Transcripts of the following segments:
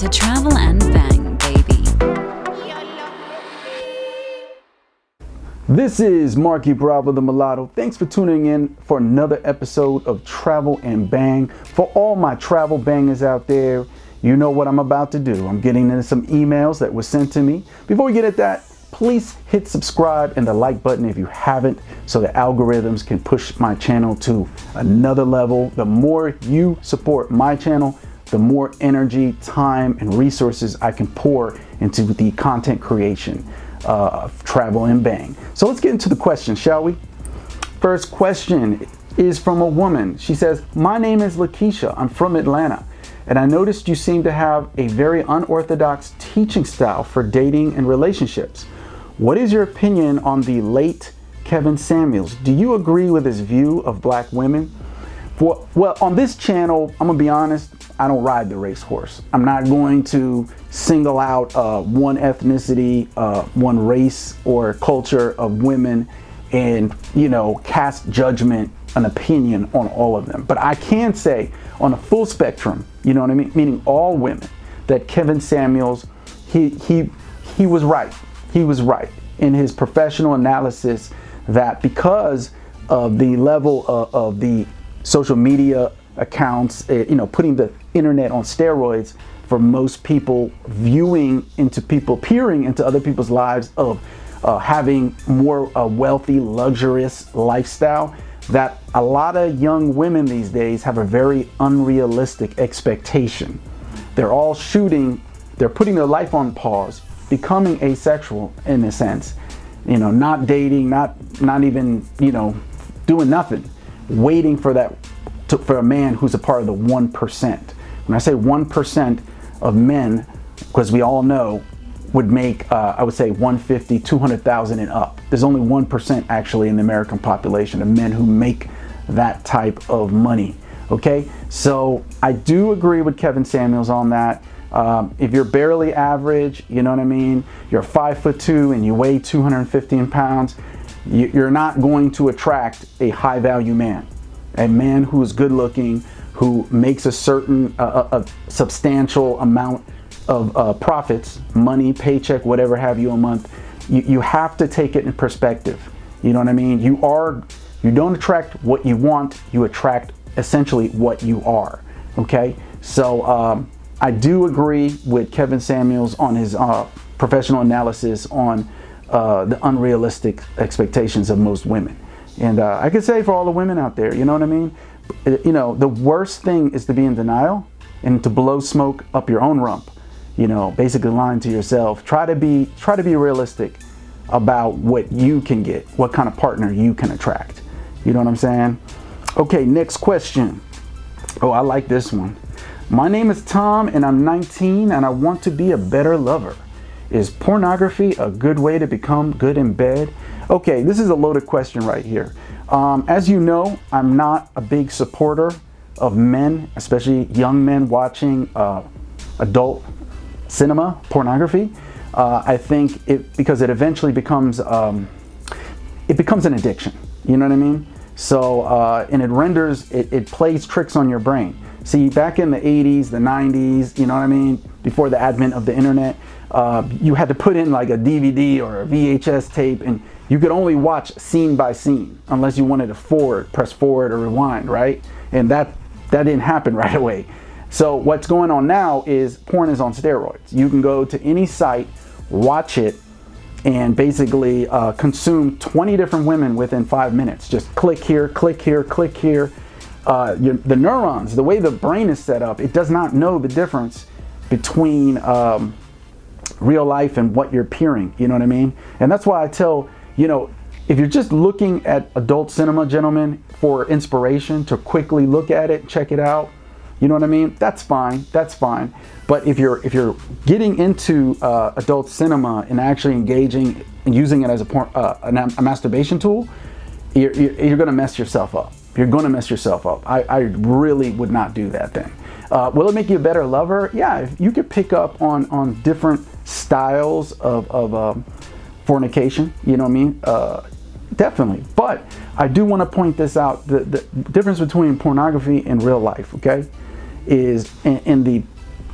to Travel and Bang, baby. This is Marky Bravo the Mulatto. Thanks for tuning in for another episode of Travel and Bang. For all my travel bangers out there, you know what I'm about to do. I'm getting into some emails that were sent to me. Before we get at that, please hit subscribe and the like button if you haven't, so the algorithms can push my channel to another level. The more you support my channel, the more energy, time, and resources I can pour into the content creation of Travel and Bang. So let's get into the questions, shall we? First question is from a woman. She says, "My name is Lakeisha. I'm from Atlanta, and I noticed you seem to have a very unorthodox teaching style for dating and relationships. What is your opinion on the late Kevin Samuels? Do you agree with his view of black women?" Well, on this channel, I'm gonna be honest, I don't ride the racehorse. I'm not going to single out one ethnicity, one race or culture of women and, cast judgment, an opinion on all of them. But I can say on a full spectrum, you know what I mean? Meaning all women, that Kevin Samuels, he was right. He was right in his professional analysis that because of the level of the social media accounts, putting the internet on steroids for most people, peering into other people's lives of having more wealthy, luxurious lifestyle, that a lot of young women these days have a very unrealistic expectation. They're all they're putting their life on pause, becoming asexual in a sense, not dating, not even, doing nothing, waiting for for a man who's a part of the 1%. When I say 1% of men, because we all know, would make, I would say 150, 200,000 and up. There's only 1% actually in the American population of men who make that type of money. Okay, so I do agree with Kevin Samuels on that. If you're barely average, you know what I mean, you're 5'2" and you weigh 215 pounds, you're not going to attract a high value man. A man who is good looking, who makes a certain a substantial amount of profits, money, paycheck, whatever have you a month. You have to take it in perspective. You know what I mean? You don't attract what you want, you attract essentially what you are. Okay, so I do agree with Kevin Samuels on his professional analysis on the unrealistic expectations of most women. And I could say for all the women out there, you know what I mean? The worst thing is to be in denial and to blow smoke up your own rump. Basically lying to yourself. Try to be realistic about what you can get, what kind of partner you can attract. You know what I'm saying? Okay, next question. Oh, I like this one. "My name is Tom and I'm 19 and I want to be a better lover. Is pornography a good way to become good in bed?" Okay, this is a loaded question right here. As you know, I'm not a big supporter of men, especially young men, watching adult cinema, pornography. I think because it eventually becomes an addiction. You know what I mean? So, and it plays tricks on your brain. See, back in the 80s, the 90s, you know what I mean? Before the advent of the internet, you had to put in like a DVD or a VHS tape, and you could only watch scene by scene unless you wanted to press forward or rewind, right? And that didn't happen right away. So what's going on now is porn is on steroids. You can go to any site, watch it, and basically consume 20 different women within 5 minutes. Just click here, click here, click here. The neurons, the way the brain is set up, it does not know the difference between real life and what you're peering. You know what I mean? And that's why I tell, if you're just looking at adult cinema, gentlemen, for inspiration to quickly look at it, check it out, you know what I mean? That's fine. That's fine. But if you're getting into adult cinema and actually engaging and using it as a masturbation tool, you're going to mess yourself up. You're going to mess yourself up. I really would not do that thing. Will it make you a better lover? Yeah, if you could pick up on different styles of fornication, you know what I mean? Definitely. But I do want to point this out. The difference between pornography and real life, okay, is in the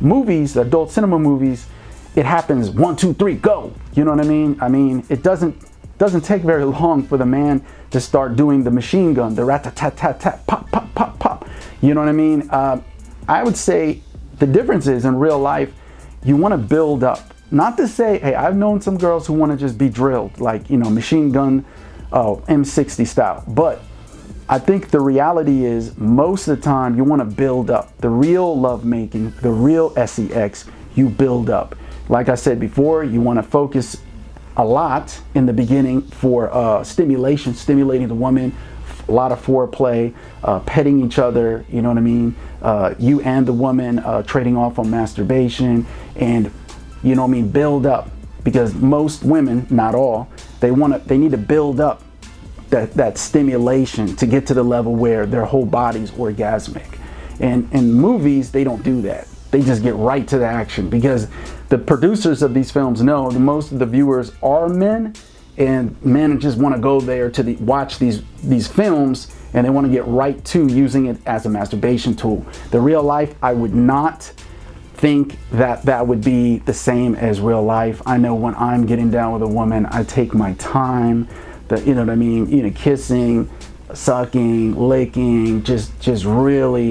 movies, the adult cinema movies, it happens 1, 2, 3, go. You know what I mean? I mean, it doesn't take very long for the man to start doing the machine gun, the rat-tat-tat-tat, pop, pop, pop, pop. You know what I mean? I would say the difference is in real life, you want to build up. Not to say, hey, I've known some girls who want to just be drilled, like, you know, machine gun, M60 style. But I think the reality is most of the time you want to build up. The real lovemaking, the real sex, you build up. Like I said before, you want to focus a lot in the beginning for stimulation, stimulating the woman, a lot of foreplay, petting each other, you know what I mean? You and the woman trading off on masturbation, and you know what I mean, build up, because most women, not all, they need to build up that stimulation to get to the level where their whole body's orgasmic. And in movies, they don't do that. They just get right to the action, because the producers of these films know that most of the viewers are men, and men just want to go there to watch these films, and they want to get right to using it as a masturbation tool. The real life, I would not think that would be the same as real life. I know when I'm getting down with a woman, I take my time, you know what I mean, you know, kissing, sucking, licking, just really,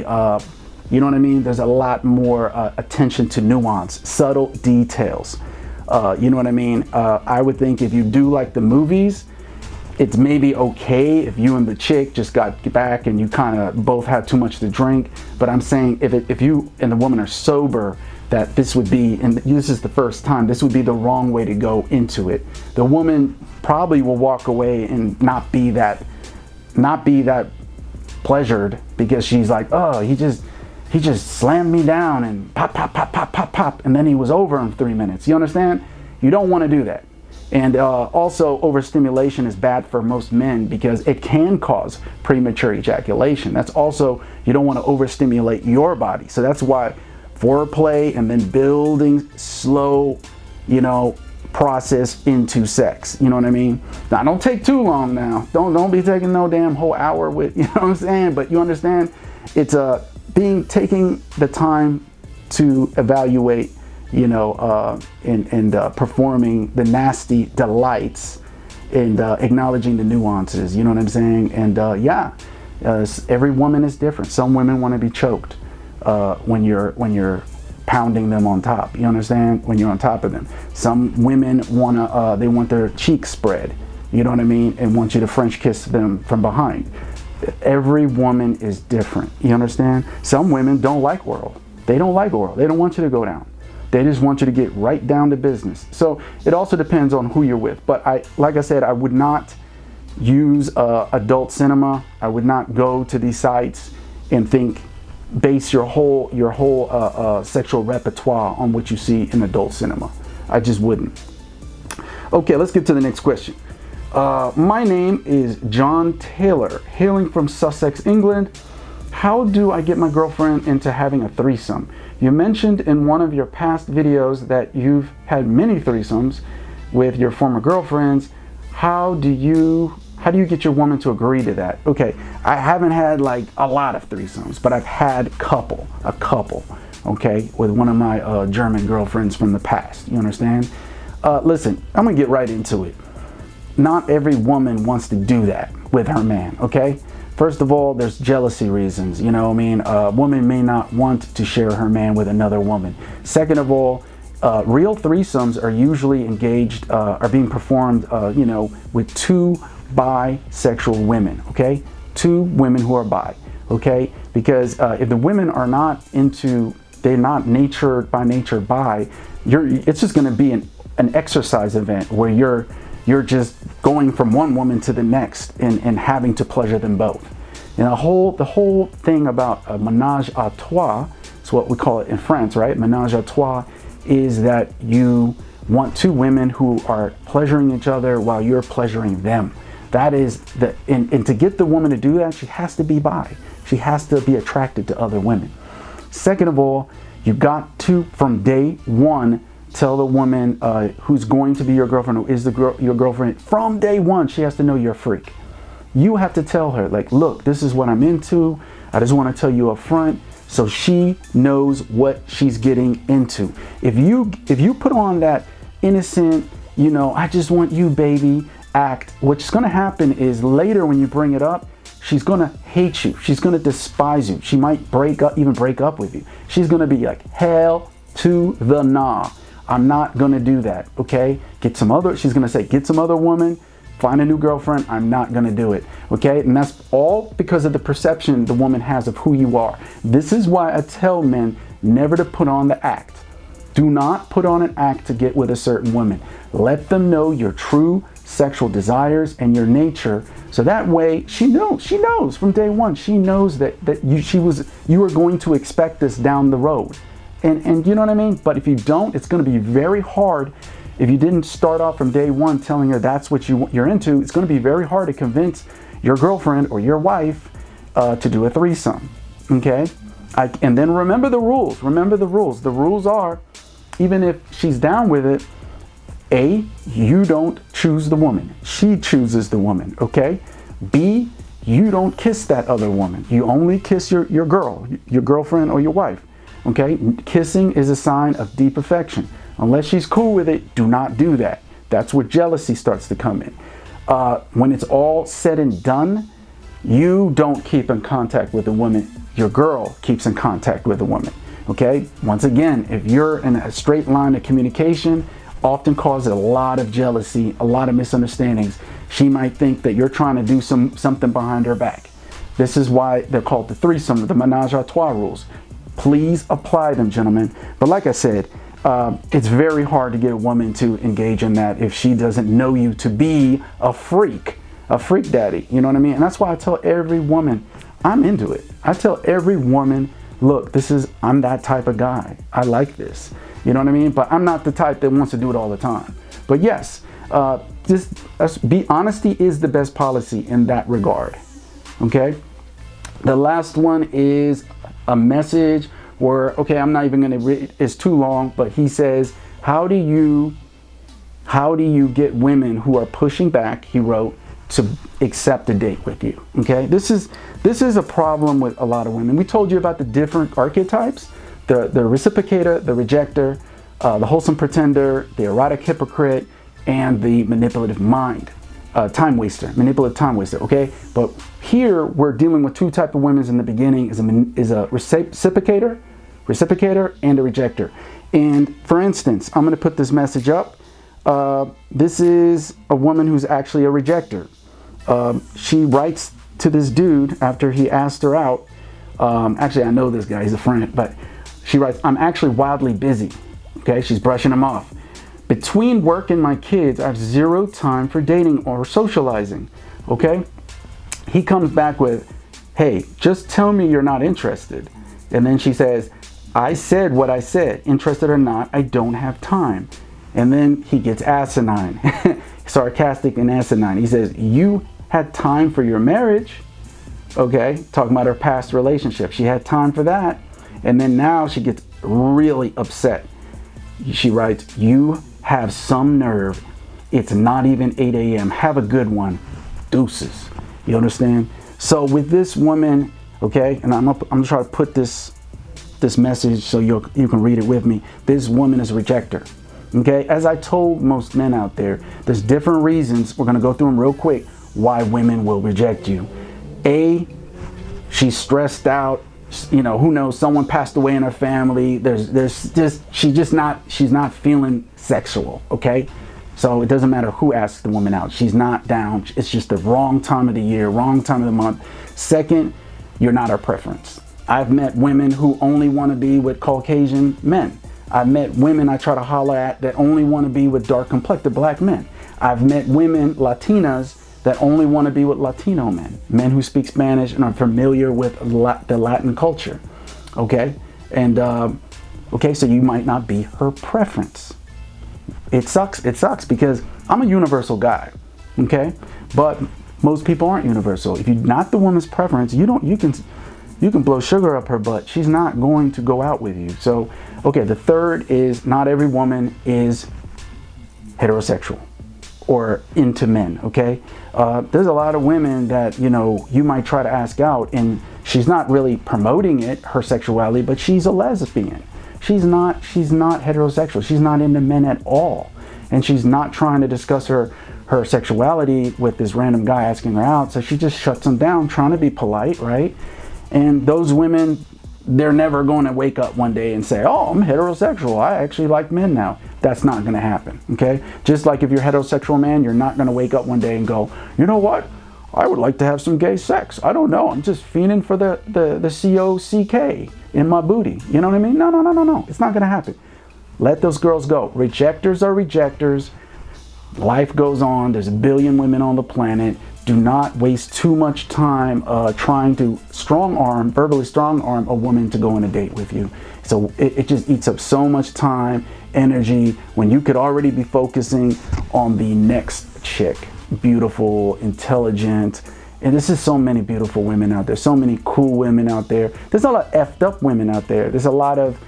you know what I mean? There's a lot more attention to nuance, subtle details. You know what I mean? I would think if you do like the movies, it's maybe okay if you and the chick just got back and you kind of both had too much to drink. But I'm saying if you and the woman are sober, that this would be, and this is the first time, this would be the wrong way to go into it. The woman probably will walk away and not be that pleasured, because she's like, oh, he just slammed me down and pop, pop, pop, pop, pop, pop, and then he was over in 3 minutes. You understand? You don't want to do that. And also, overstimulation is bad for most men because it can cause premature ejaculation. That's also, you don't want to overstimulate your body. So that's why foreplay and then building slow, you know, process into sex. You know what I mean? Now, don't take too long now. Don't be taking no damn whole hour with, you know what I'm saying? But you understand, it's taking the time to evaluate, you know, and performing the nasty delights, and acknowledging the nuances, you know what I'm saying? And every woman is different. Some women want to be choked when you're pounding them on top, you understand? When you're on top of them. Some women they want their cheeks spread, you know what I mean? And want you to French kiss them from behind. Every woman is different, you understand? Some women don't like oral. They don't like oral. They don't want you to go down. They just want you to get right down to business. So it also depends on who you're with. But like I said, I would not use adult cinema. I would not go to these sites and base your whole sexual repertoire on what you see in adult cinema. I just wouldn't. Okay, let's get to the next question. My name is John Taylor, hailing from Sussex, England. How do I get my girlfriend into having a threesome? You mentioned in one of your past videos that you've had many threesomes with your former girlfriends. How do you get your woman to agree to that? Okay, I haven't had like a lot of threesomes, but I've had a couple, okay, with one of my German girlfriends from the past. You understand? Listen, I'm gonna get right into it. Not every woman wants to do that with her man, okay? First of all, there's jealousy reasons, you know what I mean? A woman may not want to share her man with another woman. Second of all, real threesomes are usually are being performed, you know, with two bisexual women, okay? Two women who are bi, okay? Because if the women are not they're not by nature bi, it's just gonna be an exercise event where you're just going from one woman to the next and having to pleasure them both. And the whole thing about a ménage à trois, it's what we call it in France, right? Ménage à trois is that you want two women who are pleasuring each other while you're pleasuring them. That is and to get the woman to do that, she has to be bi. She has to be attracted to other women. Second of all, you got to, from day one, tell the woman who's going to be your girlfriend, who is your girlfriend, from day one, she has to know you're a freak. You have to tell her, like, look, this is what I'm into. I just want to tell you up front, so she knows what she's getting into. If you put on that innocent, I just want you, baby act, what's going to happen is later when you bring it up, she's going to hate you. She's going to despise you. She might even break up with you. She's going to be like, hell to the nah. I'm not going to do that. Okay. She's going to say, get some other woman, find a new girlfriend. I'm not going to do it. Okay. And that's all because of the perception the woman has of who you are. This is why I tell men never to put on the act. Do not put on an act to get with a certain woman. Let them know your true sexual desires and your nature, so that way she knows from day one. She knows that you are going to expect this down the road, and you know what I mean. But if you don't, it's going to be very hard. If you didn't start off from day one telling her that's what you're into, it's going to be very hard to convince your girlfriend or your wife to do a threesome. Okay, and then remember the rules. The rules are, even if she's down with it, A, you don't choose the woman. She chooses the woman, okay? B, you don't kiss that other woman. You only kiss your girlfriend or your wife, okay? Kissing is a sign of deep affection. Unless she's cool with it, do not do that. That's where jealousy starts to come in. When it's all said and done, you don't keep in contact with the woman. Your girl keeps in contact with the woman, okay? Once again, if you're in a straight line of communication, often causes a lot of jealousy, a lot of misunderstandings. She might think that you're trying to do something behind her back. This is why they're called the threesome, the menage a trois rules. Please apply them, gentlemen. But like I said, it's very hard to get a woman to engage in that if she doesn't know you to be a freak daddy. You know what I mean? And that's why I tell every woman, I'm into it. I tell every woman, look, I'm that type of guy. I like this. You know what I mean? But I'm not the type that wants to do it all the time. But yes, honesty is the best policy in that regard. Okay? The last one is a message where, okay, I'm not even going to read, it's too long, but he says, how do you get women who are pushing back, he wrote, to accept a date with you? Okay? This is a problem with a lot of women. We told you about the different archetypes. The reciprocator, the rejector, the wholesome pretender, the erotic hypocrite, and the manipulative manipulative time waster, okay? But here we're dealing with two types of women in the beginning, is a reciprocator and a rejector. And for instance, I'm gonna put this message up. This is a woman who's actually a rejector. She writes to this dude after he asked her out. Actually, I know this guy, he's a friend, but she writes, I'm actually wildly busy. Okay, she's brushing him off. Between work and my kids, I have zero time for dating or socializing. Okay? He comes back with, hey, just tell me you're not interested. And then she says, I said what I said. Interested or not, I don't have time. And then he gets asinine, sarcastic and asinine. He says, you had time for your marriage. Okay, talking about her past relationship. She had time for that. And then now she gets really upset. She writes, you have some nerve. It's not even 8 a.m. Have a good one. Deuces. You understand? So with this woman, okay, and I'm gonna try to put this message so you can read it with me. This woman is a rejector. Okay, as I told most men out there, there's different reasons. We're gonna go through them real quick. Why women will reject you. A, she's stressed out. You know, who knows, someone passed away in her family. She's not feeling sexual, okay? So it doesn't matter who asks the woman out. She's not down. It's just the wrong time of the year, wrong time of the month. Second, you're not her preference. I've met women who only want to be with Caucasian men. I've met women I try to holler at that only want to be with dark complected black men. I've met women, Latinas, that only want to be with Latino men who speak Spanish and are familiar with the Latin culture, okay? And, okay, so you might not be her preference. It sucks because I'm a universal guy, okay? But most people aren't universal. If you're not the woman's preference, you can blow sugar up her butt. She's not going to go out with you. So, okay, the third is not every woman is heterosexual or into men, okay? There's a lot of women that, you know, you might try to ask out and she's not really promoting it, her sexuality, but she's a lesbian. She's not heterosexual. She's not into men at all. And she's not trying to discuss her sexuality with this random guy asking her out. So she just shuts him down, trying to be polite, right? And those women, they're never going to wake up one day and say, oh, I'm heterosexual, I actually like men now. That's not going to happen, okay? Just like if you're a heterosexual man, you're not going to wake up one day and go, you know what? I would like to have some gay sex. I don't know. I'm just fiending for the C-O-C-K in my booty. You know what I mean? No. It's not going to happen. Let those girls go. Rejectors are rejectors. Life goes on. There's a billion women on the planet. Do not waste too much time trying to verbally strong arm a woman to go on a date with you. So it just eats up so much time, energy, when you could already be focusing on the next chick. Beautiful, intelligent, and this is so many beautiful women out there, so many cool women out there. There's a lot of effed up women out there. There's a lot of,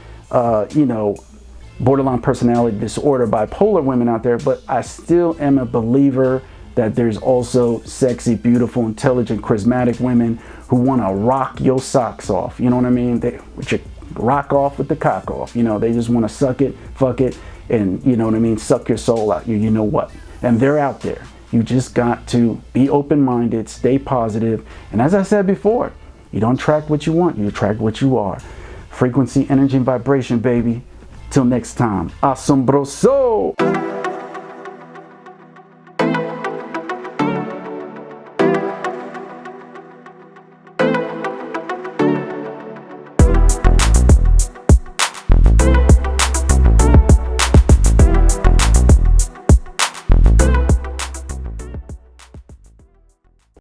borderline personality disorder, bipolar women out there, but I still am a believer that there's also sexy, beautiful, intelligent, charismatic women who want to rock your socks off. You know what I mean? They rock off with the cock off. You know, they just want to suck it, fuck it, and you know what I mean? Suck your soul out. You know what? And they're out there. You just got to be open-minded, stay positive, and as I said before, you don't attract what you want, you attract what you are. Frequency, energy, and vibration, baby. Till next time. Asombroso!